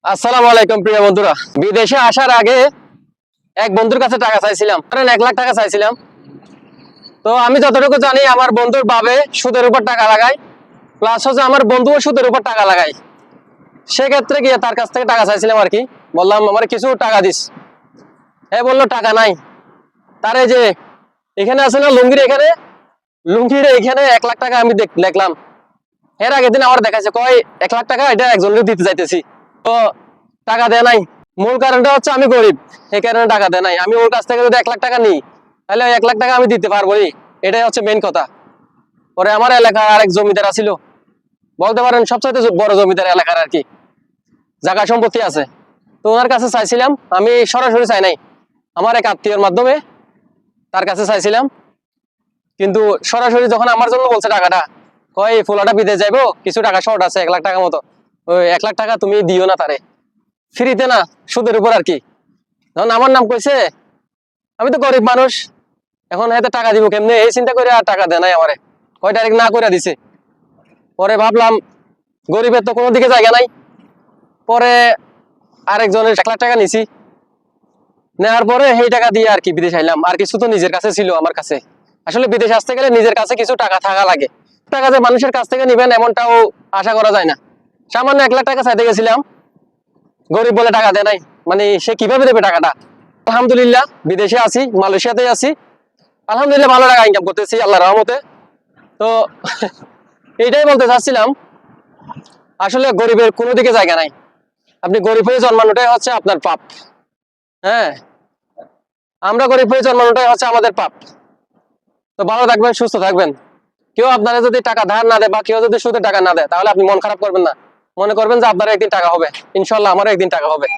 আসসালামু আলাইকুম প্রিয় বন্ধুরা। বিদেশে আসার আগে এক বন্ধুর কাছে টাকা চাইছিলাম, 1 লাখ টাকা চাইছিলাম। তো আমি যতটুকু জানি আমার বন্ধুর বাবে সুদের উপর টাকা লাগায়, প্লাস হচ্ছে আমার বন্ধুও সুদের উপর টাকা লাগায়। সেক্ষেত্রে গিয়ে তার কাছ থেকে টাকা চাইছিলাম আর কি। বললাম আমার কিছু টাকা দিস। বললো টাকা নাই। তার এই যে এখানে আছে না লুঙ্গির, এখানে লুঙ্গির এখানে 1 লাখ টাকা আমি দেখলাম। এর আগের দিন আমার দেখাচ্ছে কয় 1 লাখ টাকা এটা একজনকে দিতে যাইতেছি, তো টাকা দেয় নাই। মূল কারণটা হচ্ছে আমি গরিব, এই কারণে টাকা দেয় নাই। আমি ওর কাছ থেকে যদি 1 লাখ টাকা নিই তাহলে ওই 1 লাখ টাকা আমি দিতে পারবোই, এটাই হচ্ছে মেইন কথা। পরে আমার এলাকার আরেক জমিদার আছিল, বলতে পারেন সবচেয়ে বড় জমিদার এলাকার আর কি, জায়গা সম্পত্তি আছে। তো ওনার কাছে চাইছিলাম, আমি সরাসরি চাই নাই, আমার এক আত্মীয়র মাধ্যমে তার কাছে চাইছিলাম। কিন্তু সরাসরি যখন আমার জন্য বলছে টাকাটা, কয় ফুলাটা বিদেশ যাইবো, কিছু টাকা শর্ট আছে 1 লাখ টাকা মতো, ওই 1 লাখ টাকা তুমি দিও না তারে, ফ্রিতে না, সুদের উপর আর কি। যখন আমার নাম কইছে, আমি তো গরিব মানুষ, এখন এতে টাকা দিব কেমনে, এই চিন্তা করে আর টাকা দেয় নাই আমারে, কয় ডাইরেক্ট না করে দিছে। পরে ভাবলাম গরিবের তো কোনো দিকে জায়গা নাই। পরে আরেকজনের 1 লাখ টাকা নিছি, নেওয়ার পরে সেই টাকা দিয়ে আর কি বিদেশ আইলাম। আর কিছু তো নিজের কাছে ছিল আমার কাছে। আসলে বিদেশ আসতে গেলে নিজের কাছে কিছু টাকা থাকা লাগে। টাকা যে মানুষের কাছ থেকে নিবেন এমনটাও আশা করা যায় না। সামান্য 1 লাখ টাকা চাইতে গেছিলাম, গরিব বলে টাকা দেয় নাই, মানে সে কিভাবে দেবে টাকাটা। আলহামদুলিল্লাহ বিদেশে আছি, মালয়েশিয়াতে আছি, আলহামদুলিল্লাহ ভালো টাকা ইনকাম করতেছি আল্লাহর রহমতে। তো এইটাই বলতে চাচ্ছিলাম, আসলে গরিবের কোনো দিকে জায়গা নাই। আপনি গরিব হয়ে জন্মানোটাই হচ্ছে আপনার পাপ। হ্যাঁ, আমরা গরিব হয়ে জন্মানোটাই হচ্ছে আমাদের পাপ। তো ভালো থাকবেন, সুস্থ থাকবেন। কেউ আপনারা যদি টাকা ধার না দেয় বা কেউ যদি সুদের টাকা না দেয়, তাহলে আপনি মন খারাপ করবেন না, মনে করবেন যে আপনার একদিন টাকা হবে, ইনশাল্লাহ আমারও একদিন টাকা হবে।